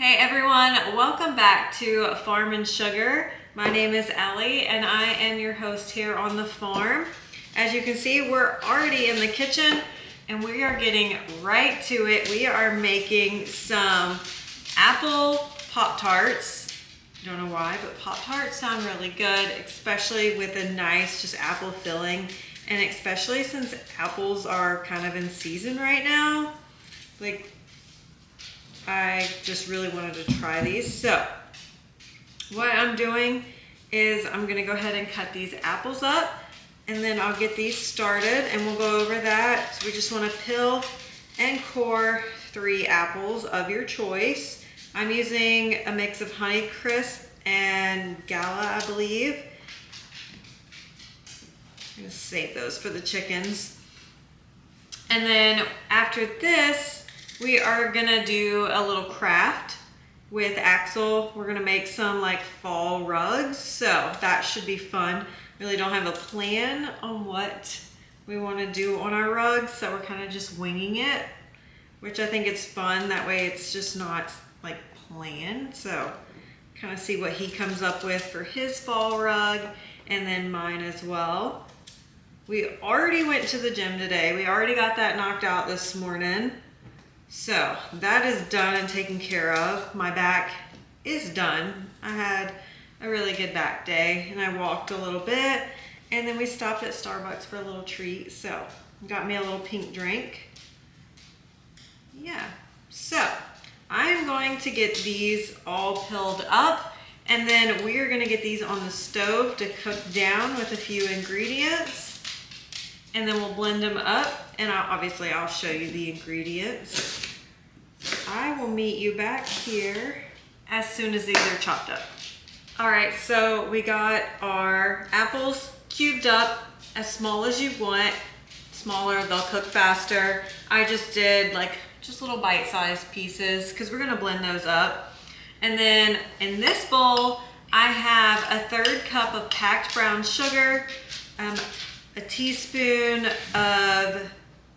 Hey everyone, welcome back to Farm and Sugar. My name is Ellie and I am your host here on the farm. As you can see, we're already in the kitchen and we are getting right to it. We are making some apple Pop Tarts. Don't know why, but Pop Tarts sound really good, especially with a nice just apple filling. And especially since apples are kind of in season right now. I just really wanted to try these. So what I'm doing is I'm gonna go ahead and cut these apples up and then I'll get these started and we'll go over that. So we just wanna peel and core 3 apples of your choice. I'm using a mix of Honeycrisp and Gala, I believe. I'm gonna save those for the chickens. And then after this, we are gonna do a little craft with Axel. We're gonna make some like fall rugs, so that should be fun. Really don't have a plan on what we wanna do on our rugs, so we're kind of just winging it, which I think it's fun. That way it's just not like planned. So kind of see what he comes up with for his fall rug and then mine as well. We already went to the gym today. We already got that knocked out this morning. So that is done and taken care of. My back is done. I had a really good back day and I walked a little bit and then we stopped at Starbucks for a little treat. So got me a little pink drink. Yeah, so I'm going to get these all peeled up and then we are gonna get these on the stove to cook down with a few ingredients. And then we'll blend them up and I'll show you the ingredients. I will meet you back here as soon as these are chopped up. All right, so we got our apples cubed up as small as you want. Smaller, they'll cook faster. I just did just little bite-sized pieces because we're gonna blend those up. And then in this bowl, I have a 1/3 cup of packed brown sugar, a teaspoon of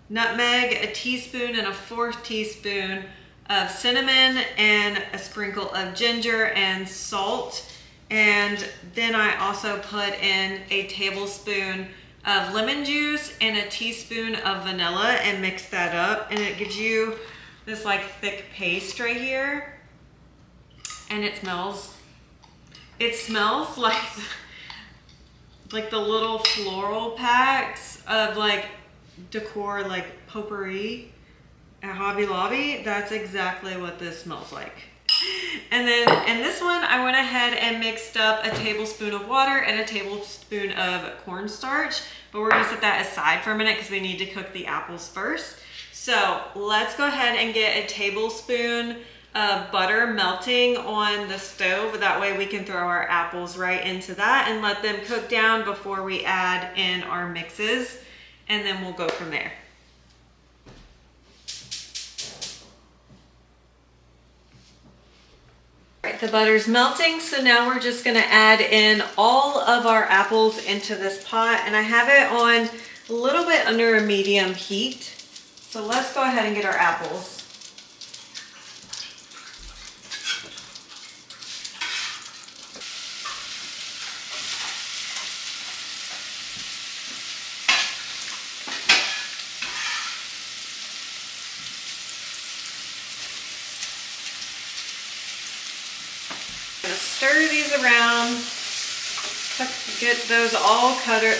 nutmeg, a teaspoon and a 1/4 teaspoon of cinnamon, and a sprinkle of ginger and salt. And then I also put in a tablespoon of lemon juice and a teaspoon of vanilla and mix that up. And it gives you this thick paste right here. And it smells like the little floral packs of decor, potpourri at Hobby Lobby. That's exactly what this smells like. And then in this one, I went ahead and mixed up a tablespoon of water and a tablespoon of cornstarch, but we're gonna set that aside for a minute because we need to cook the apples first. So let's go ahead and get a tablespoon of butter melting on the stove. That way we can throw our apples right into that and let them cook down before we add in our mixes. And then we'll go from there. All right, the butter's melting. So now we're just gonna add in all of our apples into this pot. And I have it on a little bit under a medium heat. So let's go ahead and get our apples. Stir these around, get those all coated.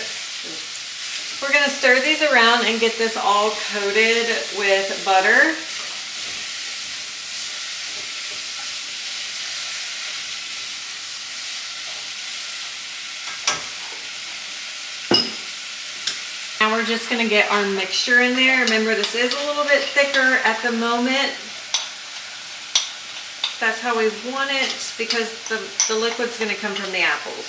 We're gonna stir these around and get this all coated with butter. Now we're just gonna get our mixture in there. Remember, this is a little bit thicker at the moment. That's how we want it because the liquid's gonna come from the apples.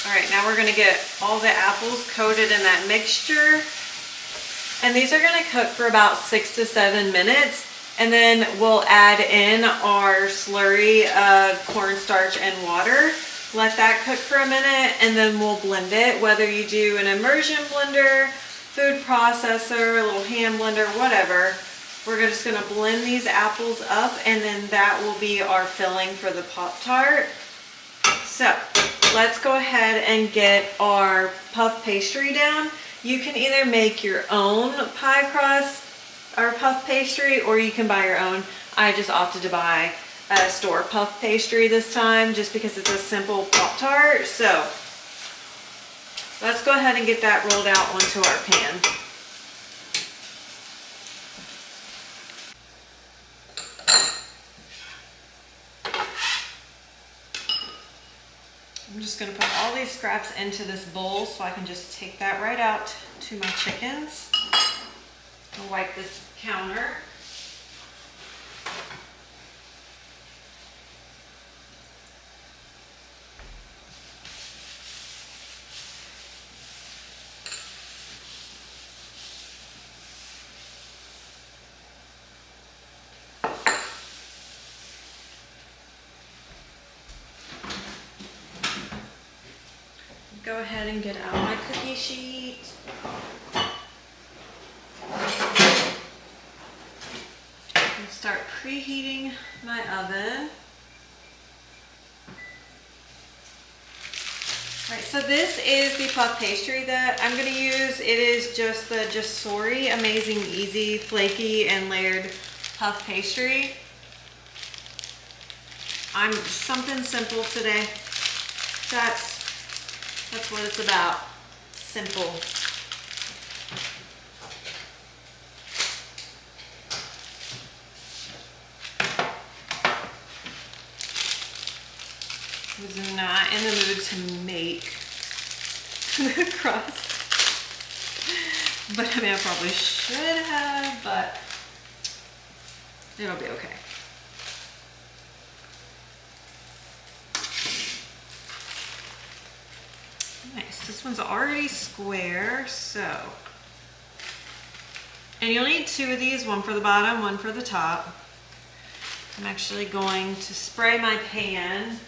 All right, now we're gonna get all the apples coated in that mixture. And these are gonna cook for about 6 to 7 minutes. And then we'll add in our slurry of cornstarch and water. Let that cook for a minute and then we'll blend it. Whether you do an immersion blender, food processor, a little hand blender, whatever. We're just gonna blend these apples up and then that will be our filling for the Pop Tart. So let's go ahead and get our puff pastry down. You can either make your own pie crust or puff pastry, or you can buy your own. I just opted to buy a store puff pastry this time just because it's a simple Pop Tart. So let's go ahead and get that rolled out onto our pan. I'm just gonna put all these scraps into this bowl so I can just take that right out to my chickens. I'll wipe this counter. Go ahead and get out my cookie sheet. And start preheating my oven. All right, so this is the puff pastry that I'm gonna use. It is just the Sorry Amazing Easy Flaky and Layered Puff Pastry. I'm something simple today. That's what it's about. Simple. Was not in the mood to make the crust. But I mean, I probably should have, but it'll be okay. Nice, this one's already square, so. And you'll need 2 of these, one for the bottom, one for the top. I'm actually going to spray my pan.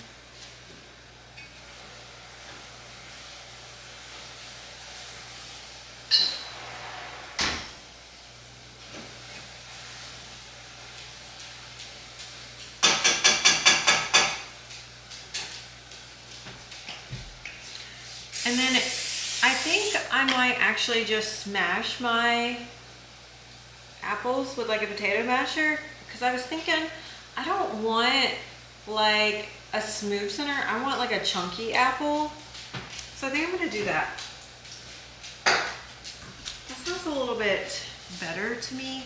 And then I think I might actually just smash my apples with like a potato masher, because I was thinking I don't want like a smooth center, I want like a chunky apple. So I think I'm gonna do that. That sounds a little bit better to me.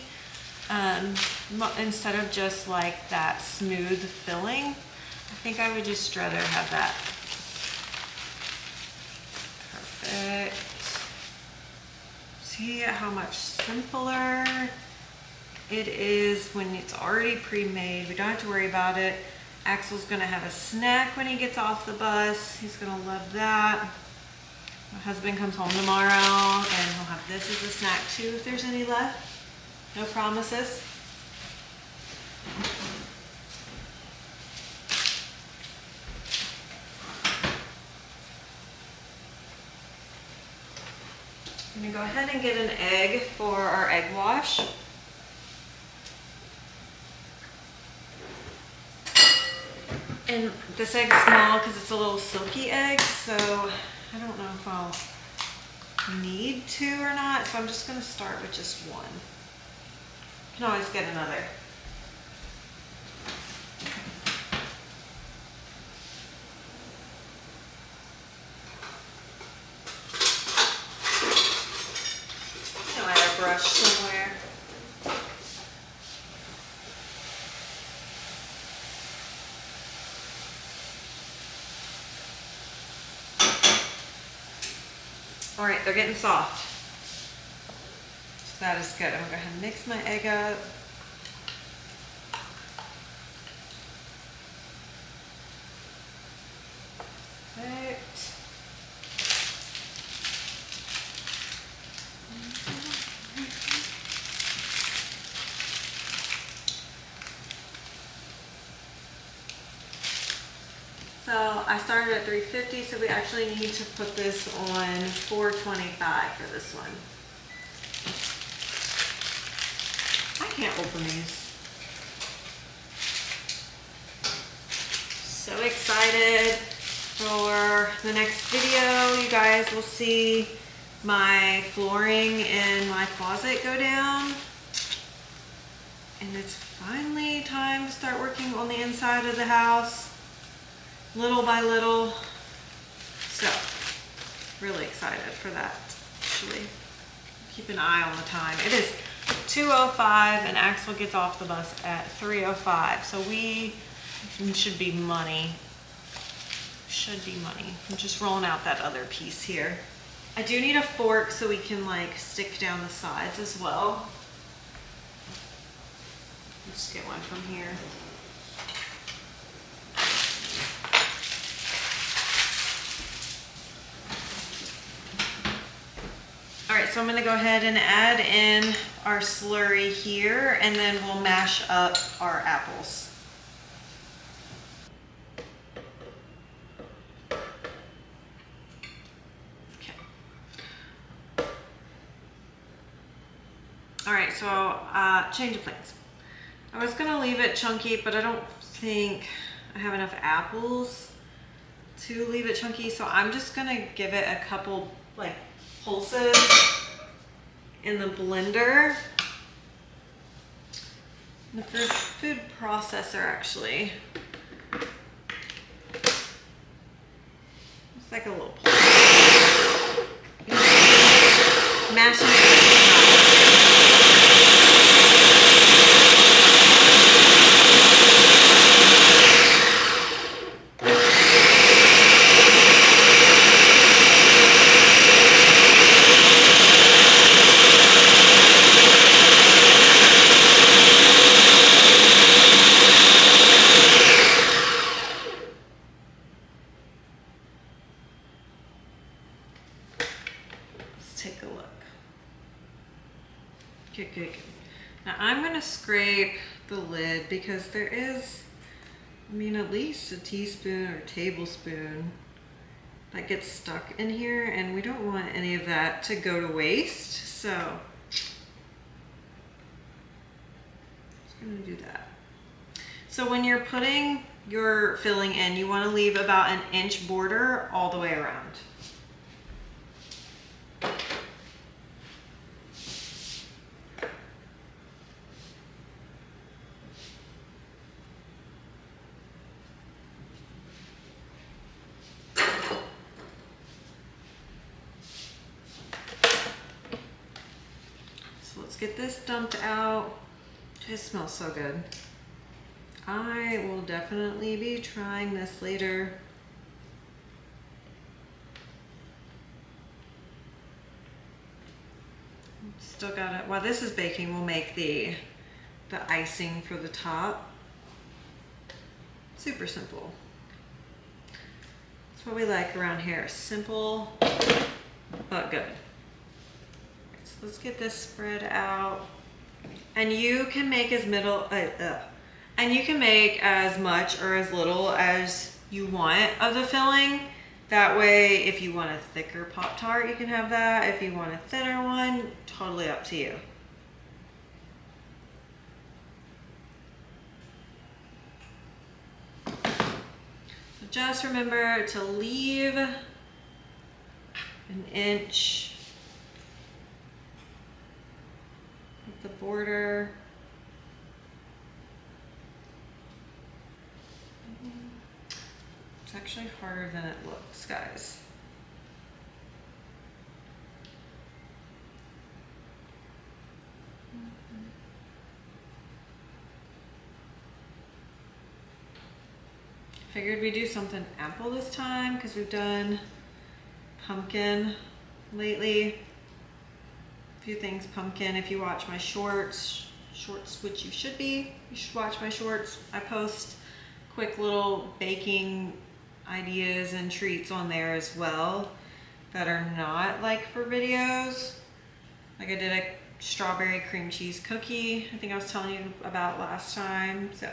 Instead of just like that smooth filling, I think I would just rather have that. Perfect. See how much simpler it is when it's already pre-made. We don't have to worry about it. Axel's gonna have a snack when he gets off the bus. He's gonna love that. My husband comes home tomorrow and he'll have this as a snack too if there's any left. No promises. I'm gonna go ahead and get an egg for our egg wash. And this egg's small because it's a little silky egg, so I don't know if I'll need 2 or not, so I'm just gonna start with just 1. You can always get another. I had a brush somewhere. All right, they're getting soft. So that is good. I'm gonna go ahead and mix my egg up. Perfect. So I started at 350, so we actually need to put this on 425 for this one. I can't open these. So excited for the next video. You guys will see my flooring in my closet go down. And it's finally time to start working on the inside of the house, little by little. So, really excited for that, actually. Keep an eye on the time. It is 2:05 and Axel gets off the bus at 3:05. So we should be money. Should be money. I'm just rolling out that other piece here. I do need a fork so we can like stick down the sides as well. Just get one from here. All right, so I'm gonna go ahead and add in our slurry here, and then we'll mash up our apples. Okay. All right, so change of plans. I was gonna leave it chunky, but I don't think I have enough apples to leave it chunky, so I'm just gonna give it a couple like pulses in the blender. The food processor, actually. It's like a little pulse. Mashing it. Take a look. Good. Now I'm gonna scrape the lid because there is, I mean, at least a teaspoon or tablespoon that gets stuck in here, and we don't want any of that to go to waste. So just gonna do that. So when you're putting your filling in, you want to leave about an inch border all the way around. Get this dumped out. It smells so good. I will definitely be trying this later. Still got it. While this is baking, we'll make the icing for the top. Super simple. That's what we like around here. Simple, but good. Let's get this spread out, and you can make as much or as little as you want of the filling. That way, if you want a thicker Pop Tart, you can have that. If you want a thinner one, totally up to you. So just remember to leave an inch the border. It's actually harder than it looks, guys. Figured we'd do something apple this time because we've done pumpkin lately. Few things pumpkin. If you watch my shorts, which you should watch my shorts. I post quick little baking ideas and treats on there as well that are not like for videos. Like I did a strawberry cream cheese cookie I think I was telling you about last time. So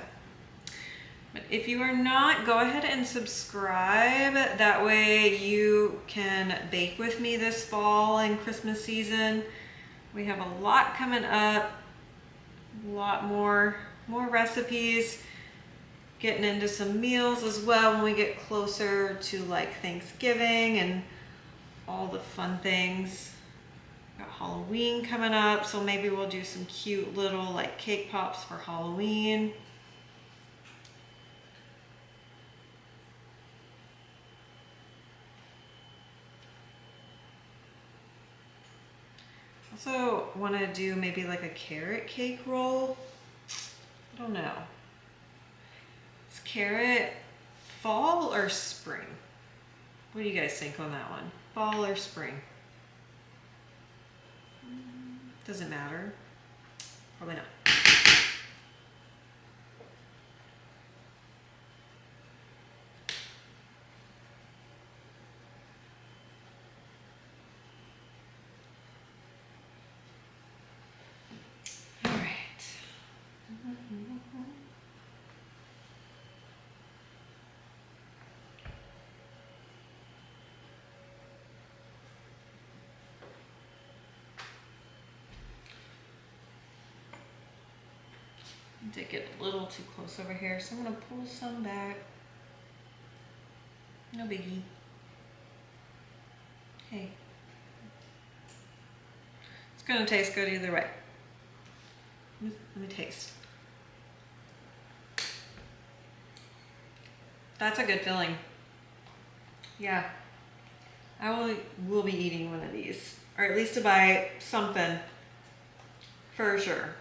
But if you are not, go ahead and subscribe. That way you can bake with me this fall and Christmas season. We have a lot coming up, a lot more recipes, getting into some meals as well when we get closer to like Thanksgiving and all the fun things. Got Halloween coming up, so maybe we'll do some cute little like cake pops for Halloween. Also want to do maybe like a carrot cake roll. I don't know. Is carrot fall or spring? What do you guys think on that one? Fall or spring? Doesn't matter. Probably not. All right. Did get a little too close over here, so I'm gonna pull some back. No biggie. Hey. It's gonna taste good either way. Let me taste. That's a good feeling. Yeah. I will be eating one of these, or at least to buy something for sure.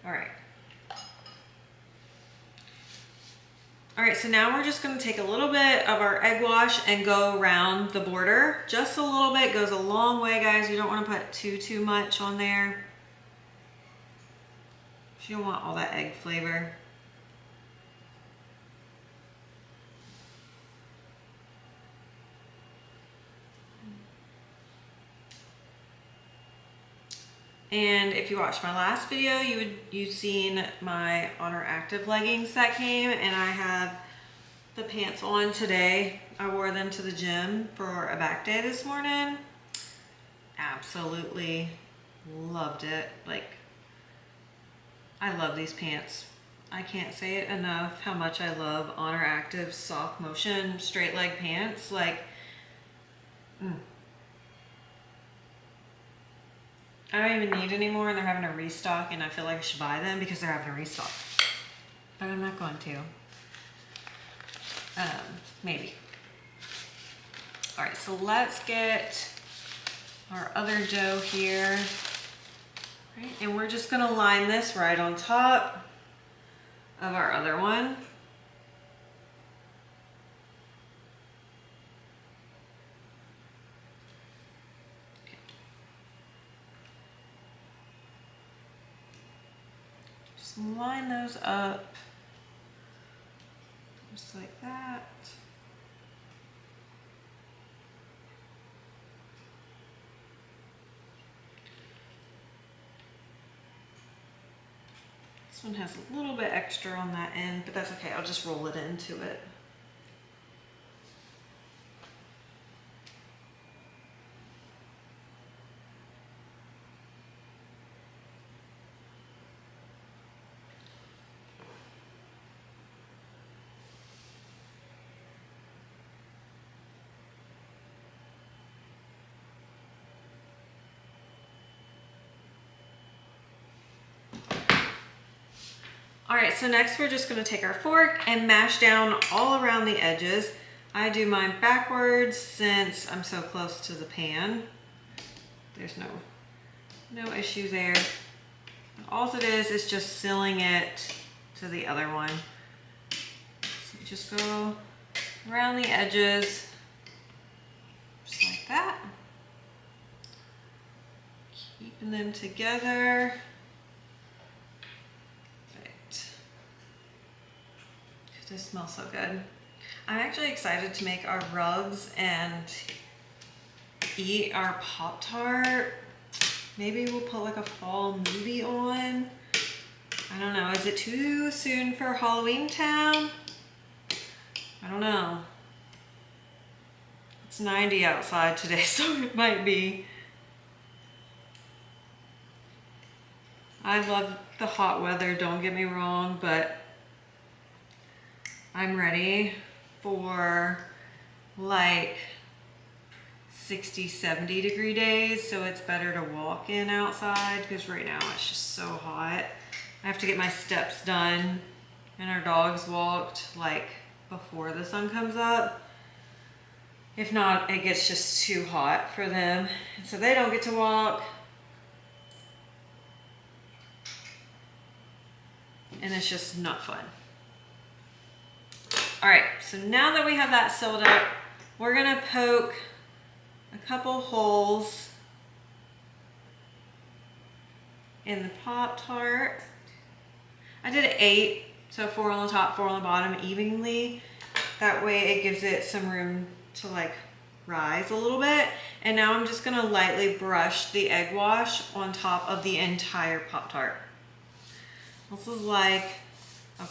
All right. All right, so now we're just gonna take a little bit of our egg wash and go around the border. Just a little bit goes a long way, guys. You don't wanna put too much on there. You don't want all that egg flavor. And if you watched my last video, you'd seen my Honor Active leggings that came, and I have the pants on today. I wore them to the gym for a back day this morning. Absolutely loved it. Like, I love these pants. I can't say it enough how much I love Honor Active soft motion straight leg pants. Like, I don't even need any more, and they're having a restock, and I feel like I should buy them because they're having a restock. But I'm not going to. Maybe. All right, so let's get our other dough here. Right, and we're just gonna line this right on top of our other one. Just line those up, just like that. This one has a little bit extra on that end, but that's okay. I'll just roll it into it. All right, so next we're just gonna take our fork and mash down all around the edges. I do mine backwards since I'm so close to the pan. There's no issue there. All it is just sealing it to the other one. So you just go around the edges, just like that. Keeping them together. This smells so good. I'm actually excited to make our rugs and eat our Pop Tart. Maybe we'll put like a fall movie on. I don't know, is it too soon for Halloween Town? I don't know. It's 90 outside today, so it might be. I love the hot weather, don't get me wrong, but I'm ready for like 60, 70 degree days, so it's better to walk in outside because right now it's just so hot. I have to get my steps done and our dogs walked like before the sun comes up. If not, it gets just too hot for them, and so they don't get to walk. And it's just not fun. All right, so now that we have that sealed up, we're gonna poke a couple holes in the Pop Tart. I did 8, so 4 on the top, 4 on the bottom evenly. That way it gives it some room to like rise a little bit. And now I'm just gonna lightly brush the egg wash on top of the entire Pop Tart. This is like a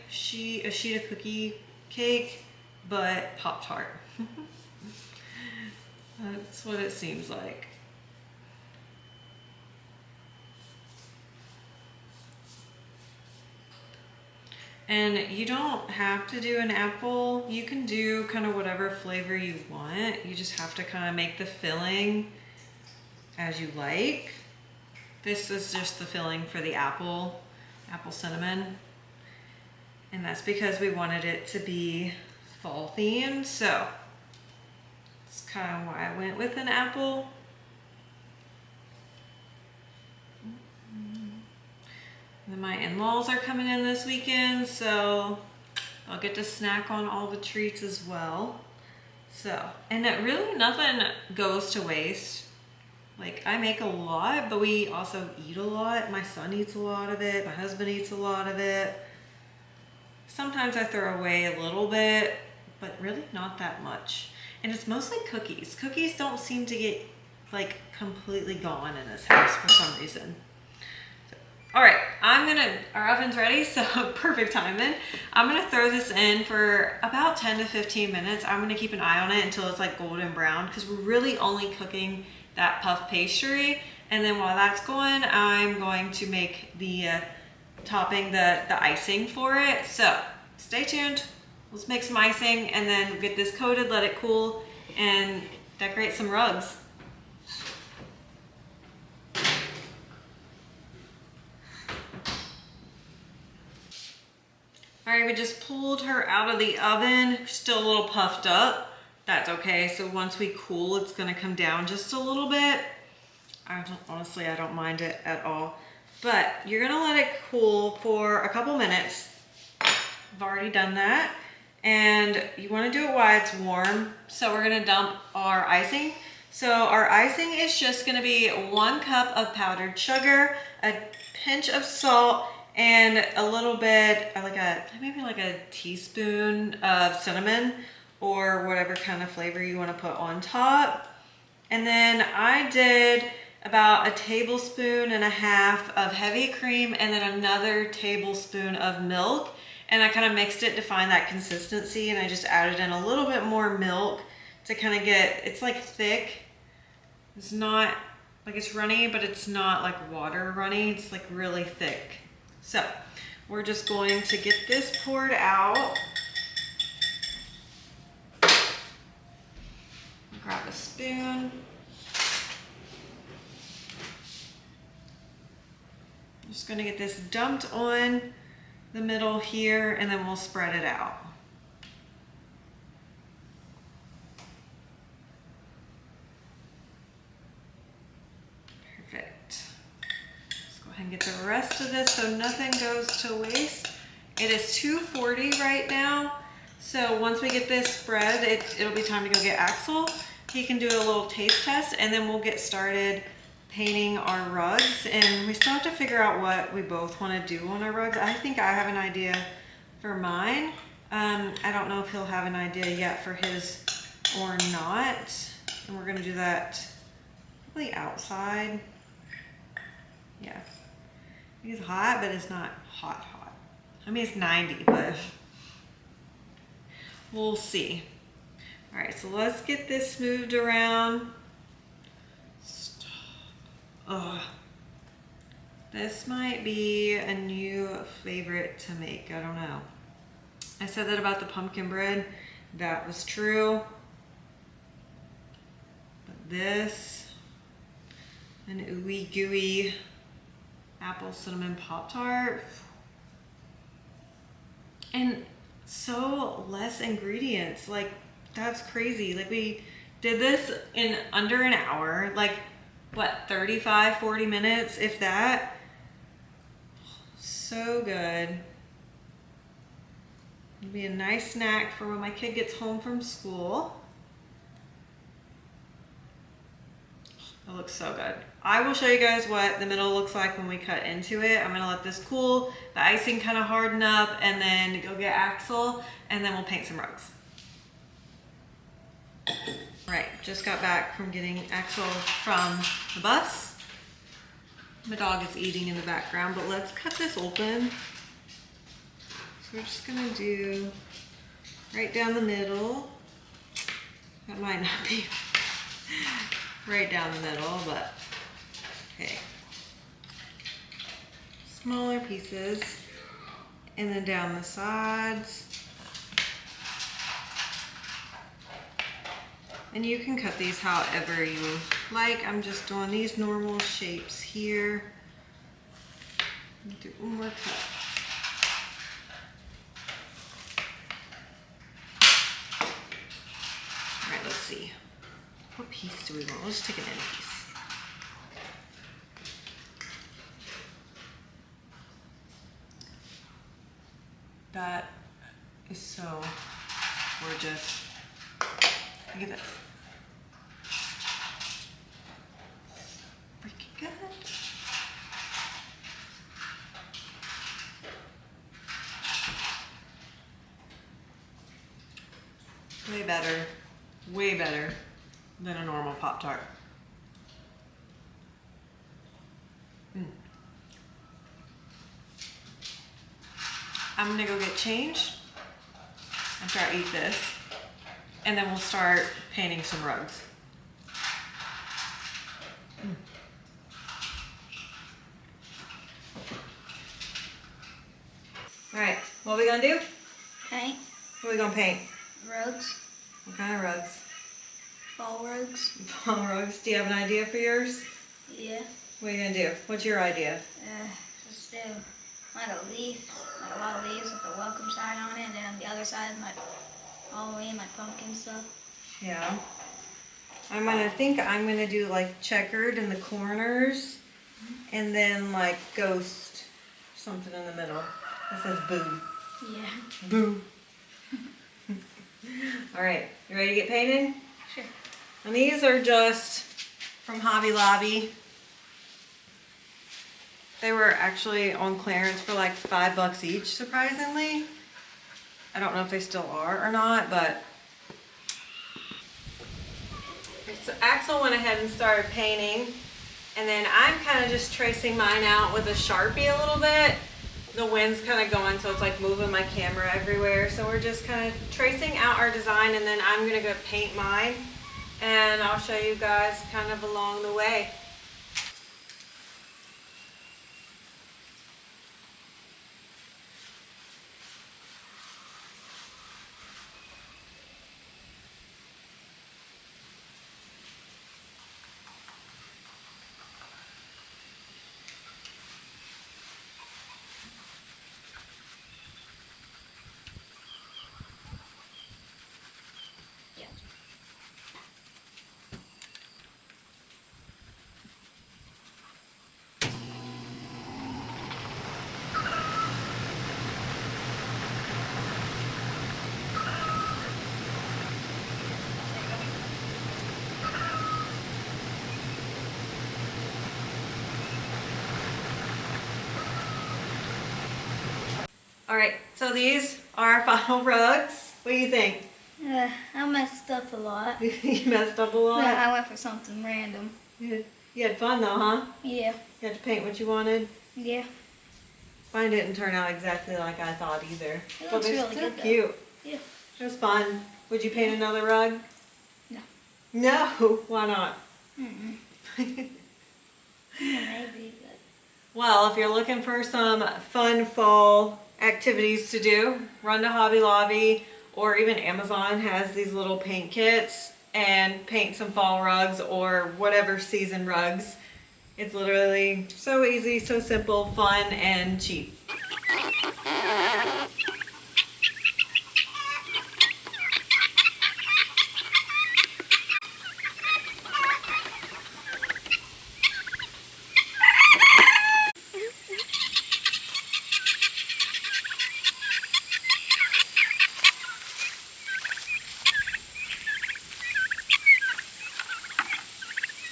sheet of cookie cake, but Pop Tart. That's what it seems like. And you don't have to do an apple. You can do kind of whatever flavor you want. You just have to kind of make the filling as you like. This is just the filling for the apple cinnamon. And that's because we wanted it to be fall themed. So that's kind of why I went with an apple. And then my in-laws are coming in this weekend, so I'll get to snack on all the treats as well. So, and it really nothing goes to waste. Like, I make a lot, but we also eat a lot. My son eats a lot of it. My husband eats a lot of it. Sometimes I throw away a little bit, but really not that much. And it's mostly cookies. Cookies don't seem to get like completely gone in this house for some reason. All right, our oven's ready, so perfect timing. I'm gonna throw this in for about 10 to 15 minutes. I'm gonna keep an eye on it until it's like golden brown because we're really only cooking that puff pastry. And then while that's going, I'm going to make the topping, the icing for it. So stay tuned. Let's make some icing and then get this coated, let it cool, and decorate some rugs. All right, we just pulled her out of the oven. Still a little puffed up. That's okay. So once we cool, it's gonna come down just a little bit. Honestly, I don't mind it at all. But you're gonna let it cool for a couple minutes. I've already done that. And you wanna do it while it's warm. So we're gonna dump our icing. So our icing is just gonna be 1 cup of powdered sugar, a pinch of salt, and a little bit, maybe like a teaspoon of cinnamon or whatever kind of flavor you want to put on top. And then I did about 1.5 tablespoons of heavy cream and then another tablespoon of milk. And I kind of mixed it to find that consistency, and I just added in a little bit more milk to kind of it's like thick. It's not like it's runny, but it's not like water runny. It's like really thick. So we're just going to get this poured out. Grab a spoon. I'm just gonna get this dumped on the middle here, and then we'll spread it out. And get the rest of this so nothing goes to waste. It is 2:40 right now. So once we get this spread, it'll be time to go get Axel. He can do a little taste test, and then we'll get started painting our rugs. And we still have to figure out what we both want to do on our rugs. I think I have an idea for mine. I don't know if he'll have an idea yet for his or not. And we're gonna do that probably outside. Yeah. It's hot, but it's not hot. I mean, it's 90, but we'll see. All right, so let's get this moved around. Stop. Ugh. This might be a new favorite to make. I don't know. I said that about the pumpkin bread. That was true. But this, an ooey gooey apple cinnamon Pop Tart. And so less ingredients. Like, that's crazy. Like, we did this in under an hour. Like, what, 35, 40 minutes, if that? So good. It'll be a nice snack for when my kid gets home from school. It looks so good. I will show you guys what the middle looks like when we cut into it. I'm gonna let this cool, the icing kind of harden up, and then go get Axel, and then we'll paint some rugs. All right, just got back from getting Axel from the bus. My dog is eating in the background, but let's cut this open. So we're just gonna do right down the middle. That might not be right down the middle, but okay. Smaller pieces, and then down the sides. And you can cut these however you like. I'm just doing these normal shapes here. Do one more cut. All right, let's see. What piece do we want? Let's take an end piece. That is so gorgeous. Look at this. Freaking good. Way better than a normal Pop Tart. I'm gonna go get changed after I eat this, and then we'll start painting some rugs. All right, what are we gonna do? Paint. What are we gonna paint? Rugs. What kind of rugs? Fall rugs. Fall rugs. Do you have an idea for yours? Yeah. What are you gonna do? What's your idea? Just do like a leaf, like a lot of leaves with a welcome sign on it, and then on the other side, like Halloween, like pumpkin stuff. Yeah. I think I'm gonna do like checkered in the corners, and then like ghost something in the middle. That says boo. Yeah. Boo. All right, you ready to get painted? Sure. And these are just from Hobby Lobby. They were actually on clearance for like $5 each, surprisingly. I don't know if they still are or not, but. So Axel went ahead and started painting, and then I'm kind of just tracing mine out with a Sharpie a little bit. The wind's kind of going, so it's like moving my camera everywhere. So we're just kind of tracing out our design, and then I'm gonna go paint mine, and I'll show you guys kind of along the way. All right, so these are our final rugs. What do you think? I messed up a lot. You messed up a lot? Yeah, I went for something random. You had fun though, huh? Yeah. You had to paint what you wanted? Yeah. Mine didn't turn out exactly like I thought either. It But looks they're really still good, though. cute. Yeah. It was fun. Would you paint another rug? No. No? Why not? Mm-mm. Yeah, maybe, but... Well, if you're looking for some fun fall activities to do, run to Hobby Lobby or even Amazon has these little paint kits and paint some fall rugs or whatever season rugs. It's literally so easy, so simple, fun, and cheap.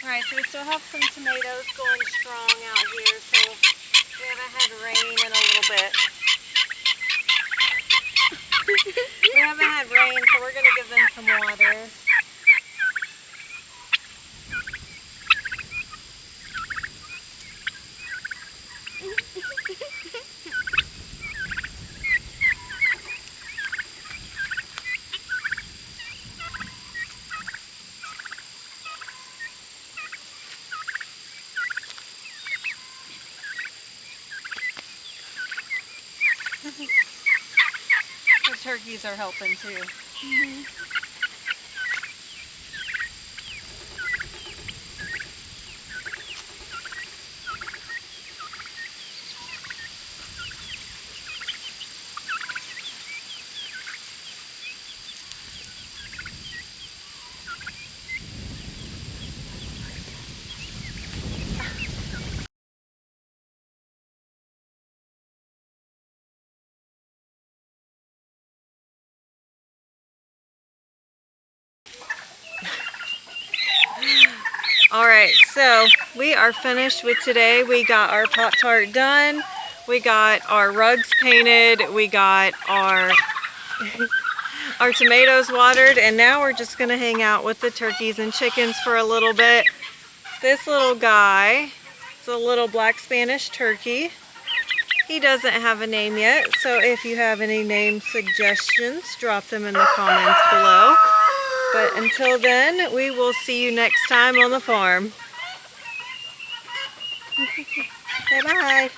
Alright, so we still have some tomatoes going strong out here, so we haven't had rain in a little bit. We haven't had rain, so we're going to give them some water. The turkeys are helping too. Alright, so we are finished with today. We got our Pop Tart done. We got our rugs painted. We got our tomatoes watered, and now we're just going to hang out with the turkeys and chickens for a little bit. This little guy is a little black Spanish turkey. He doesn't have a name yet, so if you have any name suggestions, drop them in the comments below. But until then, we will see you next time on the farm. Say bye.